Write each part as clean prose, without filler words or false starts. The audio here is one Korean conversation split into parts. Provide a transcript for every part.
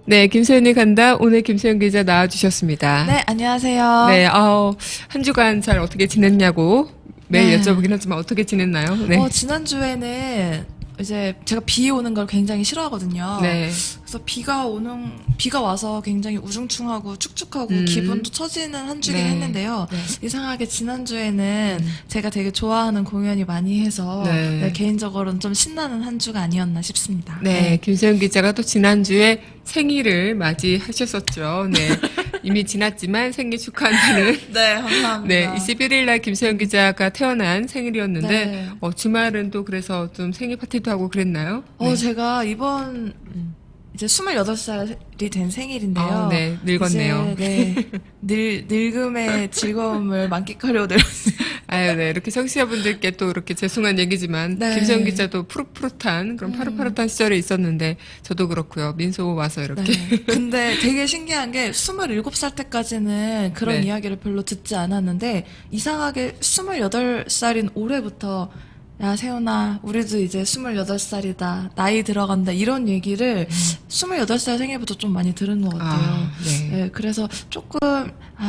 네, 김소연이 간다. 오늘 김소연 기자 나와주셨습니다. 네, 안녕하세요. 네, 한 주간 잘 어떻게 지냈냐고 매일 네. 여쭤보긴 하지만 어떻게 지냈나요? 네. 지난주에는 이제 제가 비 오는 걸 굉장히 싫어하거든요. 네. 그래서 비가 와서 굉장히 우중충하고 축축하고 기분도 처지는 한 주긴 네. 했는데요. 네. 이상하게 지난주에는 제가 되게 좋아하는 공연이 많이 해서 네. 네, 개인적으로는 좀 신나는 한 주가 아니었나 싶습니다. 네, 김소연 기자가 또 지난주에 생일을 맞이하셨었죠. 네. 이미 지났지만 생일 축하한다는. 네, 감사합니다. 네, 21일 날 김소연 기자가 태어난 생일이었는데, 네. 주말은 또 그래서 좀 생일 파티도 하고 그랬나요? 네. 제가 이번 이제 28살이 된 생일인데요. 네, 늙었네요. 이제, 네, 늙음의 즐거움을 만끽하려고 내렸어요. 아유, 네. 이렇게 청취자분들께 또 이렇게 죄송한 얘기지만, 네. 김소연 기자도 푸릇푸릇한 그런 파릇파릇한 시절에 있었는데, 저도 그렇고요. 민소 와서 이렇게. 네. 근데 되게 신기한 게 27살 때까지는 그런 네. 이야기를 별로 듣지 않았는데 이상하게 28살인 올해부터 야, 세훈아, 우리도 이제 28살이다. 나이 들어간다. 이런 얘기를 28살 생일부터 좀 많이 들은 것 같아요. 네. 네, 그래서 조금,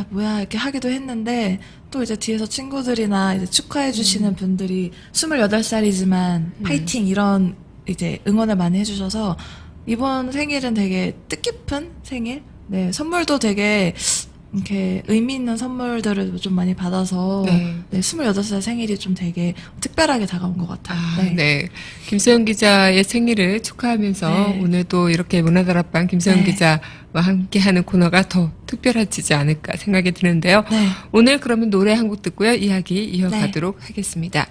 뭐야, 이렇게 하기도 했는데, 또 이제 뒤에서 친구들이나 이제 축하해주시는 분들이 28살이지만 파이팅 이런 이제 응원을 많이 해주셔서, 이번 생일은 되게 뜻깊은 생일? 네, 선물도 되게, 이렇게 의미 있는 선물들을 좀 많이 받아서 네. 28살 생일이 좀 되게 특별하게 다가온 것 같아요. 네. 김소연 기자의 생일을 축하하면서 네. 오늘도 이렇게 문화다락방 김소연 네. 기자와 함께하는 코너가 더 특별해지지 않을까 생각이 드는데요. 네. 오늘 그러면 노래 한 곡 듣고요. 이야기 이어가도록 하겠습니다.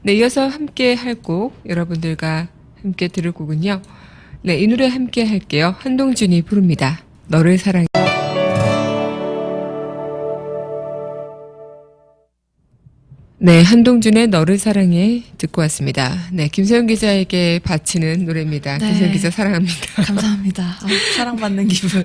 네, 이어서 함께 할 곡 여러분들과 함께 들을 곡은요. 네, 이 노래 함께 할게요. 한동준이 부릅니다. 너를 사랑해. 네, 한동준의 너를 사랑해 듣고 왔습니다. 네, 김소연 기자에게 바치는 노래입니다. 네. 김소연 기자 사랑합니다. 감사합니다. 사랑받는 기분.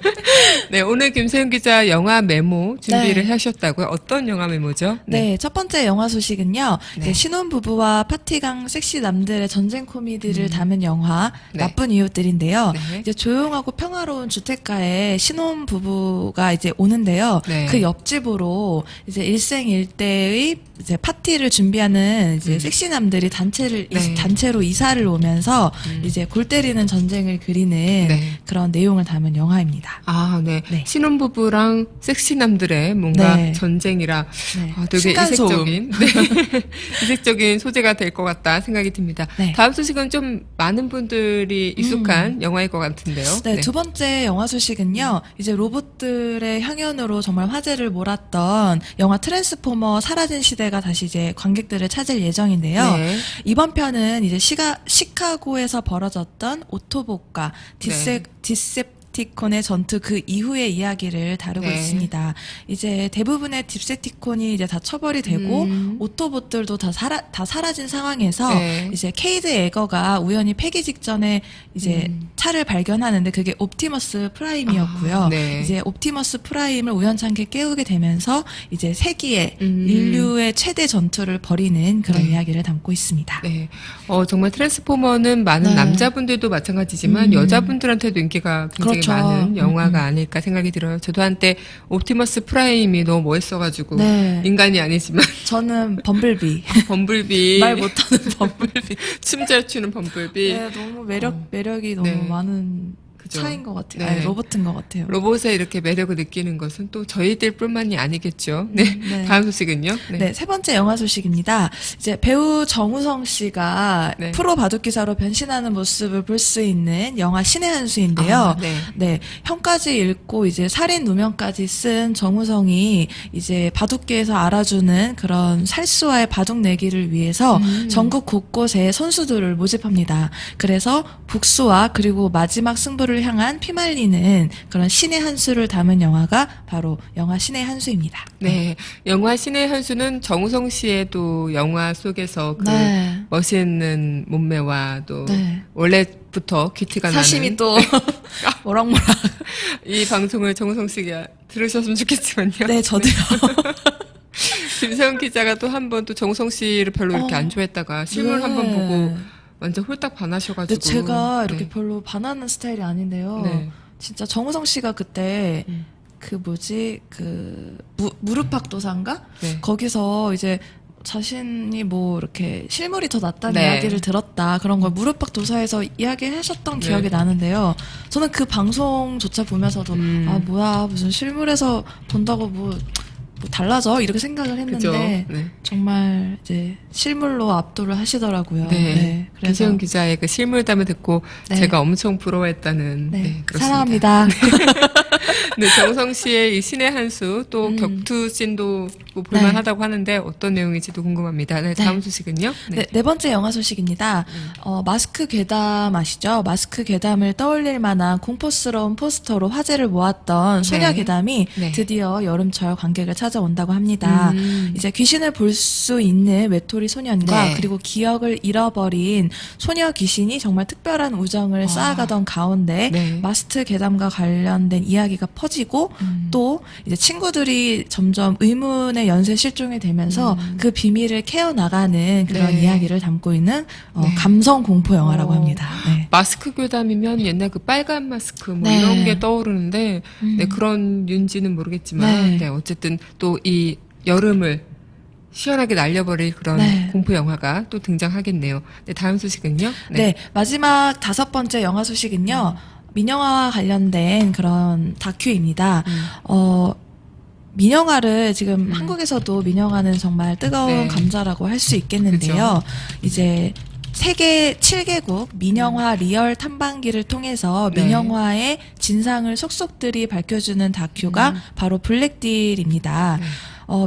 네, 오늘 김소연 기자 영화 메모 준비를 네. 하셨다고요? 어떤 영화 메모죠? 네, 첫 번째 영화 소식은요. 네. 이제 신혼부부와 파티강 섹시 남들의 전쟁 코미디를 담은 영화 네. 나쁜 이웃들인데요. 네. 이제 조용하고 평화로운 주택가에 신혼부부가 이제 오는데요. 네. 그 옆집으로 이제 일생일대의 이제 파티를 준비하는 이제 섹시남들이 네. 단체로 이사를 오면서 이제 골 때리는 전쟁을 그리는 네. 그런 내용을 담은 영화입니다. 네. 네. 신혼부부랑 섹시남들의 뭔가 네. 전쟁이라 네. 되게 층간소음. 이색적인, 이색적인 소재가 될 것 같다 생각이 듭니다. 네. 다음 소식은 좀 많은 분들이 익숙한 영화일 것 같은데요. 네, 두 번째 영화 소식은요. 이제 로봇들의 향연으로 정말 화제를 몰았던 영화 트랜스포머 사라진 시대가 다시 이제 관객들을 찾을 예정인데요. 네. 이번 편은 이제 시카고에서 벌어졌던 오토봇과 디셉티콘의 전투 그 이후의 이야기를 다루고 네. 있습니다. 이제 대부분의 디셉티콘이 이제 다 처벌이 되고 오토봇들도 다 사라진 상황에서 네. 이제 케이드 에거가 우연히 폐기 직전에 이제 차를 발견하는데 그게 옵티머스 프라임이었고요. 네. 이제 옵티머스 프라임을 우연찮게 깨우게 되면서 이제 세기의 인류의 최대 전투를 벌이는 그런 네. 이야기를 담고 있습니다. 네. 정말 트랜스포머는 많은 네. 남자분들도 마찬가지지만 여자분들한테도 인기가 굉장히 그렇죠. 많은 영화가 아닐까 생각이 들어요. 저도 한때 옵티머스 프라임이 너무 멋있어가지고 네. 인간이 아니지만 저는 범블비. 범블비 말 못하는 범블비. 춤 잘 추는 범블비 네, 너무 매력이 너무 네. 많은 그죠. 차인 것 같아요. 네. 아니, 로봇인 것 같아요. 로봇에 이렇게 매력을 느끼는 것은 또 저희들뿐만이 아니겠죠. 네. 네. 다음 소식은요. 네, 세 번째 영화 소식입니다. 이제 배우 정우성 씨가 네. 프로 바둑기사로 변신하는 모습을 볼 수 있는 영화 신의 한 수인데요. 네. 네, 형까지 읽고 이제 살인 누명까지 쓴 정우성이 이제 바둑계에서 알아주는 그런 살수와의 바둑 내기를 위해서 전국 곳곳에 선수들을 모집합니다. 그래서 복수와 그리고 마지막 승부를 향한 피말리는 그런 신의 한 수를 담은 영화가 바로 영화 신의 한 수입니다. 네. 영화 신의 한 수는 정우성 씨의 또 영화 속에서 그 네. 멋있는 몸매와 또 네. 원래부터 큐티가 나는 사심이 또 모락모락. 이 방송을 정우성 씨가 들으셨으면 좋겠지만요. 네, 저도요. 김세훈 기자가 또 한 번 또 정우성 씨를 별로 이렇게 안 좋아했다가 실물 네. 한번 보고 완전 홀딱 반하셔가지고. 근데 제가 이렇게 네. 별로 반하는 스타일이 아닌데요. 네. 진짜 정우성 씨가 그때 음. 무릎팍도사인가? 네. 거기서 이제 자신이 뭐 이렇게 실물이 더 낫다는 네. 이야기를 들었다. 그런 걸 무릎팍도사에서 이야기하셨던 네. 기억이 나는데요. 저는 그 방송조차 보면서도 아 뭐야 무슨 실물에서 본다고 뭐 달라져 이렇게 생각을 했는데 그죠? 네. 정말 이제 실물로 압도를 하시더라고요. 네. 그래서 김세훈 기자의 그 실물담을 듣고 네. 제가 엄청 부러워했다는. 네, 네, 그렇습니다. 사랑합니다. 네, 정우성 씨의 이 신의 한 수, 또 격투 씬도 뭐 볼만하다고 하는데 어떤 내용인지도 궁금합니다. 네, 다음 소식은요? 네 번째 영화 소식입니다. 마스크 괴담 아시죠? 마스크 괴담을 떠올릴 만한 공포스러운 포스터로 화제를 모았던 소녀 괴담이 네. 드디어 여름철 관객을 찾아온다고 합니다. 이제 귀신을 볼 수 있는 외톨이 소년과 네. 그리고 기억을 잃어버린 소녀 귀신이 정말 특별한 우정을 쌓아가던 가운데 네. 마스크 괴담과 관련된 이야기가 퍼지고 또 이제 친구들이 점점 의문의 연쇄 실종이 되면서 그 비밀을 캐어나가는 그런 네. 이야기를 담고 있는 네. 감성 공포 영화라고 합니다. 네. 마스크 괴담이면 옛날 그 빨간 마스크 뭐 네. 이런 게 떠오르는데 네, 그런 류인지는 모르겠지만 네. 네, 어쨌든 또 이 여름을 시원하게 날려버릴 그런 네. 공포 영화가 또 등장하겠네요. 네, 다음 소식은요? 네, 마지막 5번째 영화 소식은요. 민영화와 관련된 그런 다큐입니다. 민영화를 지금 한국에서도 민영화는 정말 뜨거운 네. 감자라고 할 수 있겠는데요. 이제 세계 7개국 민영화 리얼 탐방기를 통해서 네. 민영화의 진상을 속속들이 밝혀주는 다큐가 바로 블랙딜입니다. 네.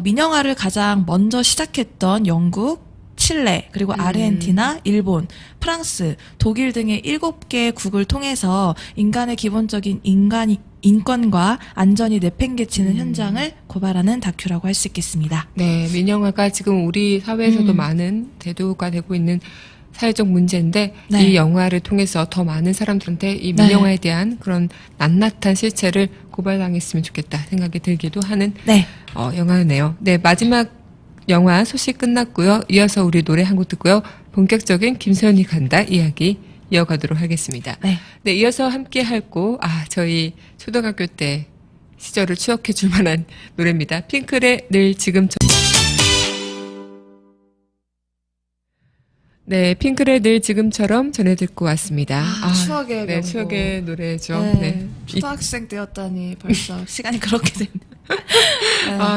민영화를 가장 먼저 시작했던 영국, 칠레, 그리고 아르헨티나, 일본, 프랑스, 독일 등의 7개 국을 통해서 인간의 기본적인 인권과 안전이 내팽개치는 현장을 고발하는 다큐라고 할 수 있겠습니다. 네, 민영화가 지금 우리 사회에서도 많은 대두가 되고 있는 사회적 문제인데 네. 이 영화를 통해서 더 많은 사람들한테 이 민영화에 대한 그런 낱낱한 실체를 고발당했으면 좋겠다 생각이 들기도 하는 네. 영화네요. 네, 마지막 영화 소식 끝났고요. 이어서 우리 노래 한 곡 듣고요. 본격적인 김세훈이 간다 이야기 이어가도록 하겠습니다. 네. 네, 이어서 함께 할 곡, 저희 초등학교 때 시절을 추억해 줄 만한 노래입니다. 핑클의 늘 지금처럼. 네, 핑클의 늘 지금처럼 전해 듣고 왔습니다. 추억의 네, 명곡. 추억의 노래죠. 네. 네. 초등학생 때였다니 벌써 시간이 그렇게 됐네.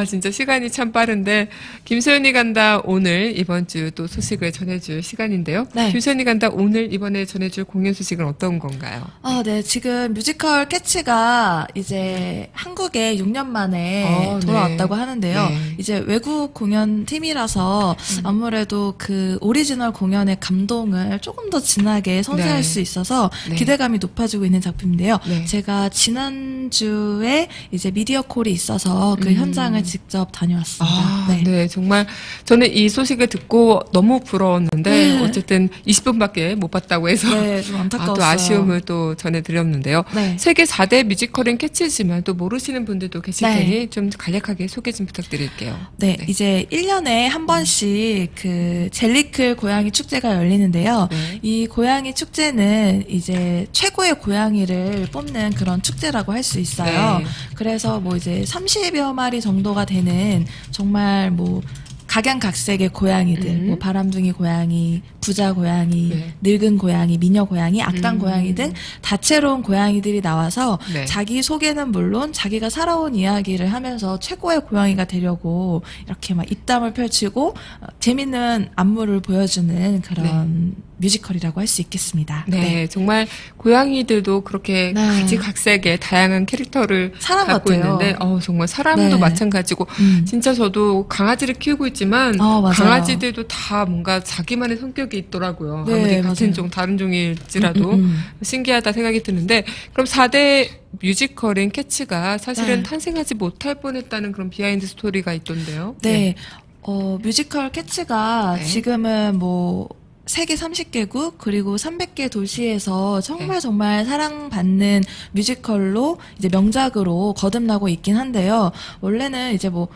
진짜 시간이 참 빠른데 김소연이 간다 오늘 이번 주 또 소식을 전해줄 시간인데요. 네. 김소연이 간다 오늘 이번에 전해줄 공연 소식은 어떤 건가요? 네. 지금 뮤지컬 캐치가 이제 한국에 6년 만에 돌아왔다고 네. 하는데요. 네. 이제 외국 공연 팀이라서 아무래도 그 오리지널 공연의 감동을 조금 더 진하게 선사할 네. 수 있어서 네. 기대감이 높아지고 있는 작품인데요. 네. 제가 지난주에 이제 미디어 콜이 있어서 그 현장을 직접 다녀왔습니다. 네, 정말 저는 이 소식을 듣고 너무 부러웠는데 네. 어쨌든 20분밖에 못 봤다고 해서 네, 좀 안타까웠어요. 또 아쉬움을 또 전해드렸는데요. 네. 세계 4대 뮤지컬인 캐치지만 또 모르시는 분들도 계실 네. 테니 좀 간략하게 소개 좀 부탁드릴게요. 네, 이제 1년에 한 번씩 그 젤리클 고양이 축제가 열리는데요. 네. 이 고양이 축제는 이제 최고의 고양이를 뽑는 그런 축제라고 할 수 있어요. 네. 그래서 뭐 이제 30여 마리 정도가 되는 정말 뭐 각양각색의 고양이들, 뭐 바람둥이 고양이, 부자 고양이, 네. 늙은 고양이, 미녀 고양이, 악당 고양이 등 다채로운 고양이들이 나와서 네. 자기 소개는 물론 자기가 살아온 이야기를 하면서 최고의 고양이가 되려고 이렇게 막 입담을 펼치고 재밌는 안무를 보여주는 그런 뮤지컬이라고 할 수 있겠습니다. 네, 정말 고양이들도 그렇게 네. 가지각색의 다양한 캐릭터를 사람 갖고 같아요. 있는데, 정말 사람도 네. 마찬가지고, 진짜 저도 강아지를 키우고 있지만, 맞아요. 강아지들도 다 뭔가 자기만의 성격이 있더라고요. 네, 아무리 같은 맞아요. 종, 다른 종일지라도 신기하다 생각이 드는데, 그럼 4대 뮤지컬인 캐치가 사실은 네. 탄생하지 못할 뻔했다는 그런 비하인드 스토리가 있던데요. 네. 뮤지컬 캐치가 네. 지금은 뭐 세계 30개국 그리고 300개 도시에서 정말 네. 정말 사랑받는 뮤지컬로 이제 명작으로 거듭나고 있긴 한데요. 원래는 이제 뭐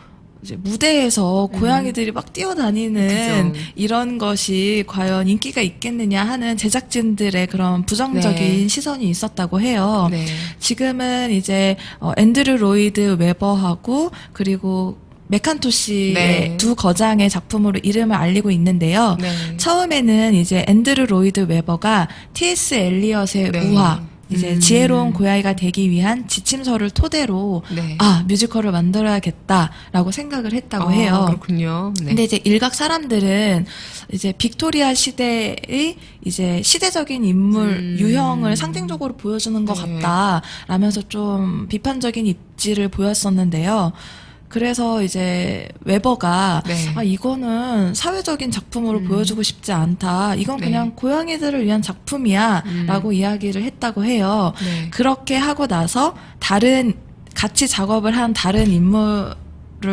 이제 무대에서 고양이들이 막 뛰어다니는 그죠. 이런 것이 과연 인기가 있겠느냐 하는 제작진들의 그런 부정적인 네. 시선이 있었다고 해요. 네. 지금은 이제 앤드류 로이드 웨버하고 그리고 메칸토시의 네. 두 거장의 작품으로 이름을 알리고 있는데요. 네. 처음에는 이제 앤드류 로이드 웨버가 T.S. 엘리엇의 네. 우화, 이제 지혜로운 고양이가 되기 위한 지침서를 토대로 네. 뮤지컬을 만들어야겠다라고 생각을 했다고 해요. 그렇군요. 네. 근데 이제 일각 사람들은 이제 빅토리아 시대의 이제 시대적인 인물 유형을 상징적으로 보여주는 것 네. 같다라면서 좀 비판적인 입지를 보였었는데요. 그래서 이제 웨버가 네. 이거는 사회적인 작품으로 보여주고 싶지 않다. 이건 네. 그냥 고양이들을 위한 작품이야. 라고 이야기를 했다고 해요. 네. 그렇게 하고 나서 같이 작업을 한 다른 인물을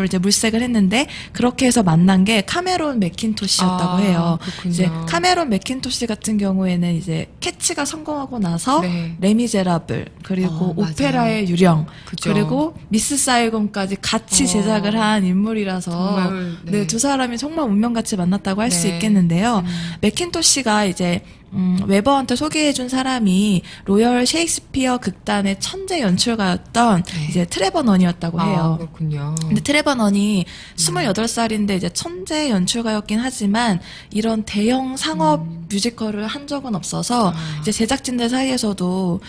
이제 물색을 했는데 그렇게 해서 만난 게 카메론 맥킨토시였다고 해요. 그렇군요. 이제 카메론 맥킨토시 같은 경우에는 이제 캐치가 성공하고 나서 네. 레미제라블 그리고 맞아요. 오페라의 유령 그죠. 그리고 미스 사이곤까지 같이 제작을 한 인물이라서 정말, 네. 네, 두 사람이 정말 운명같이 만났다고 할 수 네. 있겠는데요. 맥킨토시가 이제 웨버한테 소개해준 사람이 로열 셰익스피어 극단의 천재 연출가였던 네. 이제 트레버 넌이었다고 해요. 그렇군요. 근데 트레버 넌이 28살인데 이제 천재 연출가였긴 하지만 이런 대형 상업 뮤지컬을 한 적은 없어서 이제 제작진들 사이에서도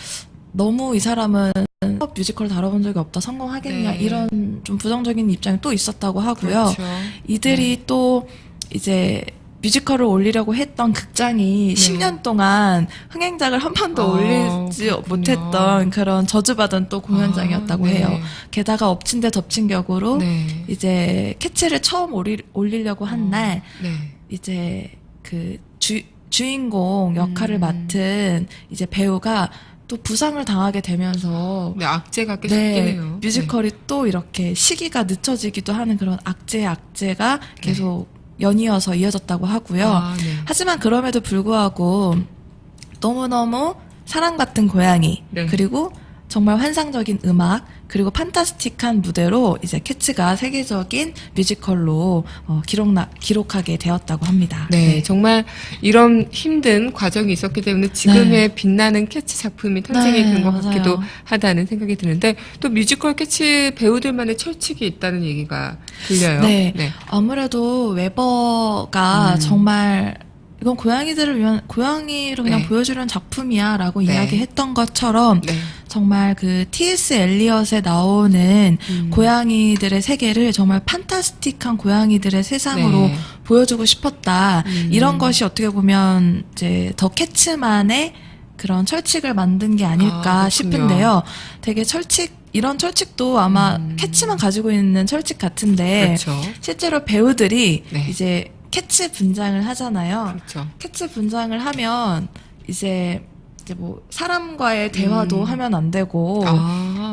너무 이 사람은 상업 뮤지컬을 다뤄본 적이 없다, 성공하겠냐 네. 이런 좀 부정적인 입장이 또 있었다고 하고요. 그렇죠. 이들이 또 이제 뮤지컬을 올리려고 했던 극장이 10년 동안 흥행작을 한 번도 올리지 그렇군요. 못했던 그런 저주받은 또 공연장이었다고 네. 해요. 게다가 엎친 데 덮친 격으로 네. 이제 캐치를 처음 올리려고 한 날 네. 이제 그 주인공 역할을 맡은 이제 배우가 또 부상을 당하게 되면서 네, 악재가 꽤 네, 섞이네요. 뮤지컬이 또 이렇게 시기가 늦춰지기도 하는 그런 악재가 계속 연이어서 이어졌다고 하고요. 네. 하지만 그럼에도 불구하고 너무너무 사랑 같은 고양이 네. 그리고 정말 환상적인 음악 그리고 판타스틱한 무대로 이제 캐츠가 세계적인 뮤지컬로 기록하게 되었다고 합니다. 네, 정말 이런 힘든 과정이 있었기 때문에 지금의 빛나는 캐치 작품이 탄생이 네, 된 것 맞아요. 같기도 하다는 생각이 드는데 또 뮤지컬 캐치 배우들만의 철칙이 있다는 얘기가 들려요. 네. 아무래도 웨버가 정말 이건 고양이로 그냥 네. 보여주려는 작품이야라고 네. 이야기했던 것처럼 네. 정말 그 T.S. 엘리엇에 나오는 고양이들의 세계를 정말 판타스틱한 고양이들의 세상으로 네. 보여주고 싶었다. 이런 것이 어떻게 보면 이제 더 캐츠만의 그런 철칙을 만든 게 아닐까 그렇군요. 싶은데요. 되게 이런 철칙도 아마 캐츠만 가지고 있는 철칙 같은데 그렇죠. 실제로 배우들이 네. 이제 캐치 분장을 하잖아요. 그렇죠. 캐치 분장을 하면 이제 뭐 사람과의 대화도 하면 안 되고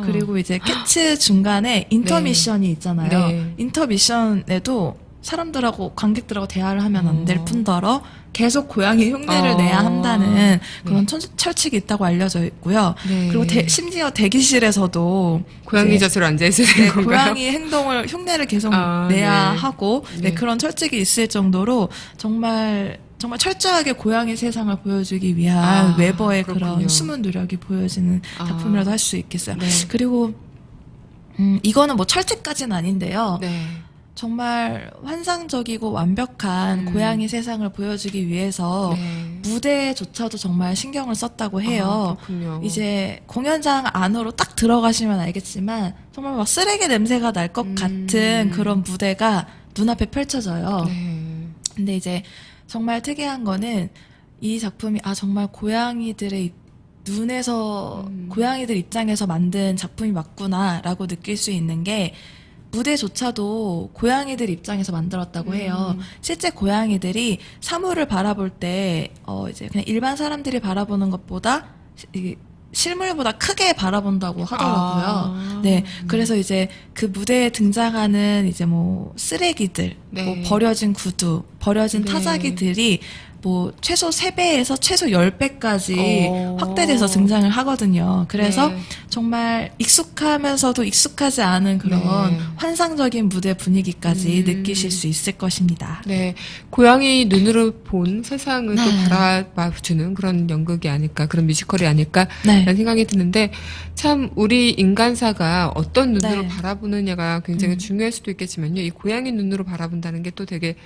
그리고 이제 캐치 중간에 인터미션이 있잖아요. 네. 인터미션에도 사람들하고 관객들하고 대화를 하면 안 될 뿐더러 계속 고양이 흉내를 내야 한다는 그런 철칙이 있다고 알려져 있고요. 네. 그리고 심지어 대기실에서도 고양이 이제 젖으로 앉아있어야 되는 건가요? 고양이 흉내를 계속 내야 네. 하고 네. 그런 철칙이 있을 정도로 정말 철저하게 고양이 세상을 보여주기 위한 웨버의 그렇군요. 그런 숨은 노력이 보여지는 작품이라도 할 수 있겠어요. 네. 그리고 이거는 뭐 철칙까지는 아닌데요. 네. 정말 환상적이고 완벽한 고양이 세상을 보여주기 위해서 네. 무대조차도 정말 신경을 썼다고 해요. 그렇군요. 이제 공연장 안으로 딱 들어가시면 알겠지만 정말 막 쓰레기 냄새가 날 것 같은 그런 무대가 눈앞에 펼쳐져요. 네. 근데 이제 정말 특이한 거는 이 작품이 정말 고양이들의 눈에서 고양이들 입장에서 만든 작품이 맞구나라고 느낄 수 있는 게 무대조차도 고양이들 입장에서 만들었다고 해요. 실제 고양이들이 사물을 바라볼 때 이제 그냥 일반 사람들이 바라보는 것보다 실물보다 크게 바라본다고 하더라고요. 네, 그래서 이제 그 무대에 등장하는 이제 뭐 쓰레기들, 네. 뭐 버려진 구두, 버려진 네. 타자기들이 뭐 최소 3배에서 최소 10배까지 확대돼서 등장을 하거든요. 그래서 네. 정말 익숙하면서도 익숙하지 않은 그런 네. 환상적인 무대 분위기까지 느끼실 수 있을 것입니다. 네, 고양이 눈으로 본 세상을 또 네. 바라봐주는 그런 연극이 아닐까, 그런 뮤지컬이 아닐까라는 네. 생각이 드는데, 참 우리 인간사가 어떤 눈으로 네. 바라보느냐가 굉장히 중요할 수도 있겠지만요, 이 고양이 눈으로 바라본다는 게 또 되게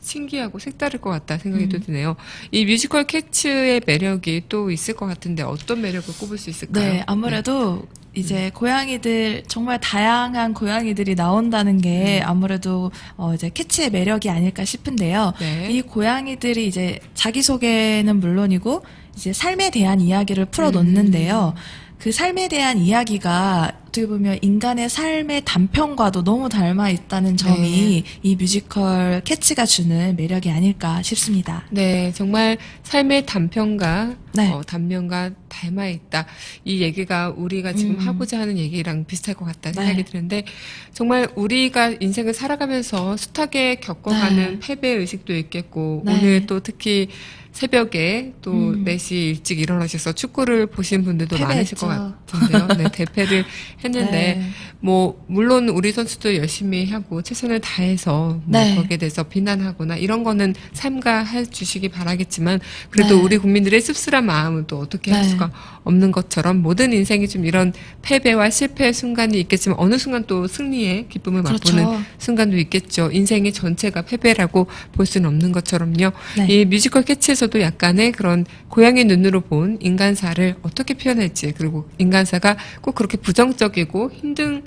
신기하고 색다를 것 같다 생각이 또 드네요. 이 뮤지컬 캐츠의 매력이 또 있을 것 같은데 어떤 매력을 꼽을 수 있을까요? 네, 아무래도 이제 고양이들, 정말 다양한 고양이들이 나온다는 게 아무래도 이제 캐치의 매력이 아닐까 싶은데요. 네. 이 고양이들이 이제 자기소개는 물론이고 이제 삶에 대한 이야기를 풀어놓는데요. 그 삶에 대한 이야기가 어떻게 보면 인간의 삶의 단편과도 너무 닮아 있다는 점이 이 뮤지컬 캐치가 주는 매력이 아닐까 싶습니다. 네, 정말 삶의 단편과 네. 단면과 닮아 있다. 이 얘기가 우리가 지금 하고자 하는 얘기랑 비슷할 것 같다 생각이 네. 드는데, 정말 우리가 인생을 살아가면서 숱하게 겪어가는 패배 의식도 있겠고, 네. 오늘 또 특히 새벽에 또 4시 일찍 일어나셔서 축구를 보신 분들도 많으실 것 같은데요. 네, 대패를 했는데, 네. 뭐 물론 우리 선수도 열심히 하고 최선을 다해서 뭐 네. 거기에 대해서 비난하거나 이런 거는 삼가해 주시기 바라겠지만, 그래도 네. 우리 국민들의 씁쓸한 마음은 또 어떻게 할 네. 수가 없는 것처럼 모든 인생이 좀 이런 패배와 실패의 순간이 있겠지만, 어느 순간 또 승리의 기쁨을 맛보는 그렇죠. 순간도 있겠죠. 인생의 전체가 패배라고 볼 수는 없는 것처럼요. 네. 이 뮤지컬 캐치에서도 약간의 그런 고양이 눈으로 본 인간사를 어떻게 표현할지, 그리고 인간사가 꼭 그렇게 부정적이고 힘든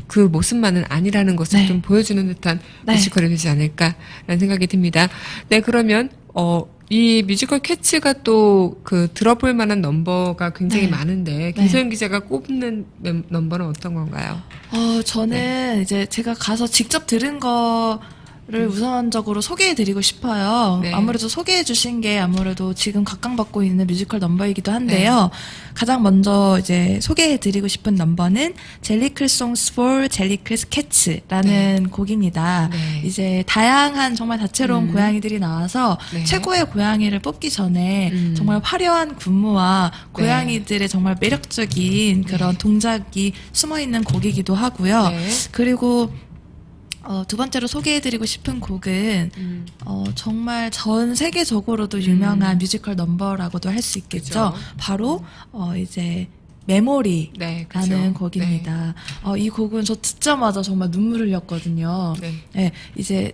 그 모습만은 아니라는 것을 네. 좀 보여주는 듯한 네. 뮤지컬이 되지 않을까라는 생각이 듭니다. 네, 그러면 이 뮤지컬 캐치가 또 그 들어볼 만한 넘버가 굉장히 네. 많은데, 김소연 기자가 꼽는 넘버는 어떤 건가요? 저는 이제 제가 가서 직접 들은 거를 우선적으로 소개해드리고 싶어요. 네. 아무래도 소개해주신 게 아무래도 지금 각광받고 있는 뮤지컬 넘버이기도 한데요. 가장 먼저 이제 소개해드리고 싶은 넘버는 젤리클 송스 for 젤리클 캐츠라는 곡입니다. 네. 이제 다양한 정말 다채로운 고양이들이 나와서 네. 최고의 고양이를 뽑기 전에 정말 화려한 군무와 고양이들의 정말 매력적인 그런 동작이 숨어있는 곡이기도 하고요. 네. 그리고 두 번째로 소개해드리고 싶은 곡은 정말 전 세계적으로도 유명한 뮤지컬 넘버라고도 할 수 있겠죠. 그죠. 바로 이제 메모리라는 네, 그죠. 곡입니다. 이 곡은 저 듣자마자 정말 눈물 흘렸거든요. 네. 네, 이제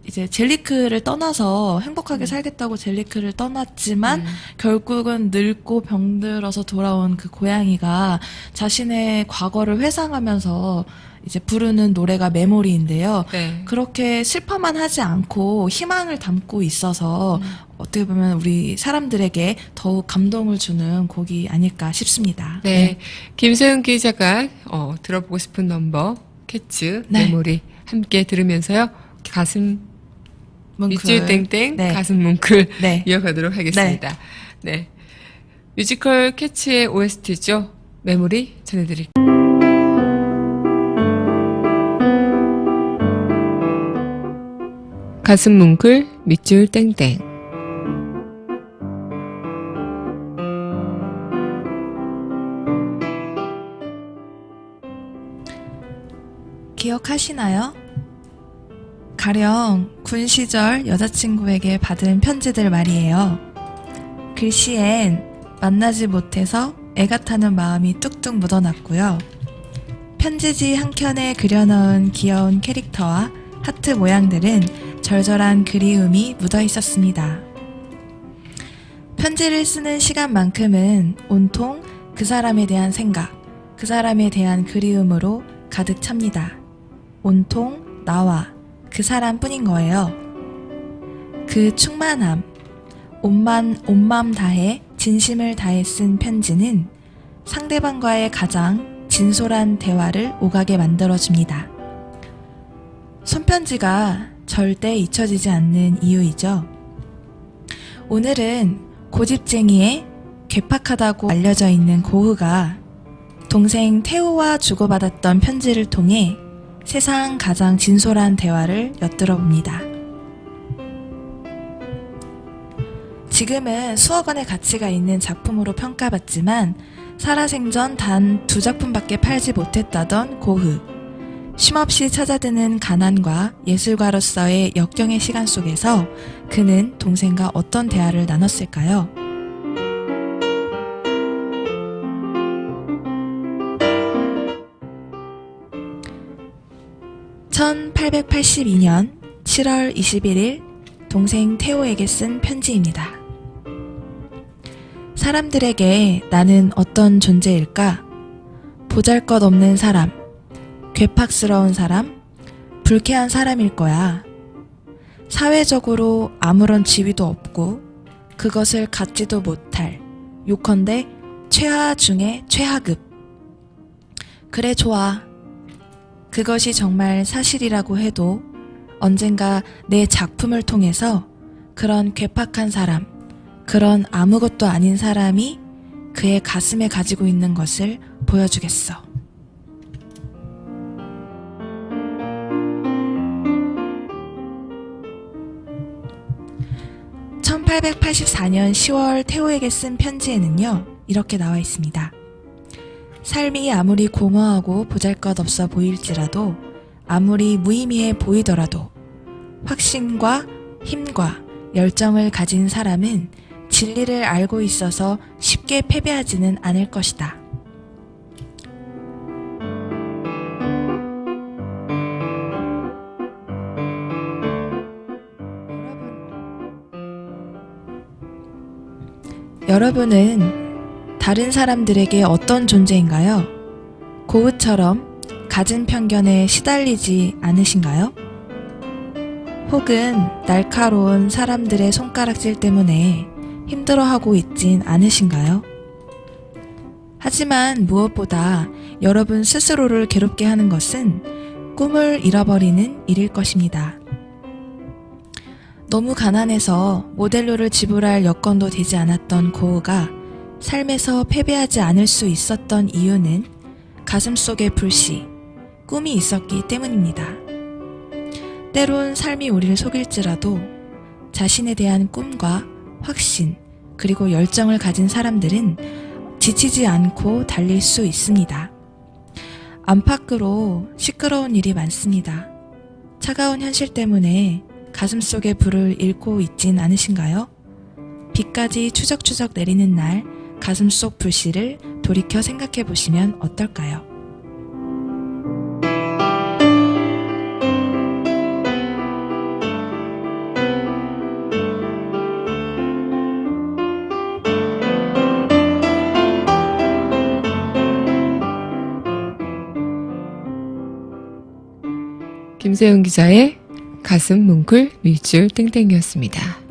이제 젤리클을 떠나서 행복하게 살겠다고 젤리클을 떠났지만 결국은 늙고 병들어서 돌아온 그 고양이가 자신의 과거를 회상하면서 이제 부르는 노래가 메모리인데요. 네. 그렇게 슬퍼만 하지 않고 희망을 담고 있어서 어떻게 보면 우리 사람들에게 더욱 감동을 주는 곡이 아닐까 싶습니다. 네. 김소연 기자가 들어보고 싶은 넘버 캐츠 네. 메모리 함께 들으면서요. 가슴 뭉클. 밑줄 땡땡 네. 가슴 뭉클 네. 이어가도록 하겠습니다. 네. 뮤지컬 캐치의 OST죠. 메모리 전해드릴게요. 가슴 뭉클 밑줄 땡땡. 기억하시나요? 가령 군 시절 여자친구에게 받은 편지들 말이에요. 글씨엔 만나지 못해서 애가 타는 마음이 뚝뚝 묻어났고요. 편지지 한켠에 그려넣은 귀여운 캐릭터와 하트 모양들은 절절한 그리움이 묻어 있었습니다. 편지를 쓰는 시간만큼은 온통 그 사람에 대한 생각, 그 사람에 대한 그리움으로 가득 찹니다. 온통 나와 그 사람뿐인 거예요. 그 충만함, 온맘 다해 진심을 다해 쓴 편지는 상대방과의 가장 진솔한 대화를 오가게 만들어줍니다. 손편지가 절대 잊혀지지 않는 이유이죠. 오늘은 고집쟁이의 괴팍하다고 알려져 있는 고흐가 동생 태우와 주고받았던 편지를 통해 세상 가장 진솔한 대화를 엿들어 봅니다. 지금은 수억 원의 가치가 있는 작품으로 평가받지만 살아생전 단 2작품밖에 팔지 못했다던 고흐. 쉼없이 찾아드는 가난과 예술가로서의 역경의 시간 속에서 그는 동생과 어떤 대화를 나눴을까요? (1882년 7월 21일) 동생 테오에게 쓴 편지입니다. 사람들에게 나는 어떤 존재일까? 보잘것없는 사람, 괴팍스러운 사람, 불쾌한 사람일 거야. 사회적으로 아무런 지위도 없고 그것을 갖지도 못할, 요컨대 최하 중의 최하급. 그래, 좋아. 그것이 정말 사실이라고 해도 언젠가 내 작품을 통해서 그런 괴팍한 사람, 그런 아무것도 아닌 사람이 그의 가슴에 가지고 있는 것을 보여주겠어. (1884년 10월) 테오에게 쓴 편지에는요, 이렇게 나와 있습니다. 삶이 아무리 공허하고 보잘것없어 보일지라도, 아무리 무의미해 보이더라도 확신과 힘과 열정을 가진 사람은 진리를 알고 있어서 쉽게 패배하지는 않을 것이다. 여러분은 다른 사람들에게 어떤 존재인가요? 고흐처럼 갖은 편견에 시달리지 않으신가요? 혹은 날카로운 사람들의 손가락질 때문에 힘들어하고 있진 않으신가요? 하지만 무엇보다 여러분 스스로를 괴롭게 하는 것은 꿈을 잃어버리는 일일 것입니다. 너무 가난해서 모델료를 지불할 여건도 되지 않았던 고흐가 삶에서 패배하지 않을 수 있었던 이유는 가슴속에 불씨, 꿈이 있었기 때문입니다. 때론 삶이 우리를 속일지라도 자신에 대한 꿈과 확신, 그리고 열정을 가진 사람들은 지치지 않고 달릴 수 있습니다. 안팎으로 시끄러운 일이 많습니다. 차가운 현실 때문에 가슴속에 불을 잃고 있진 않으신가요? 비까지 추적추적 내리는 날 가슴속 불씨를 돌이켜 생각해 보시면 어떨까요? 김세윤 기자의 가슴 뭉클 밑줄 땡땡이었습니다.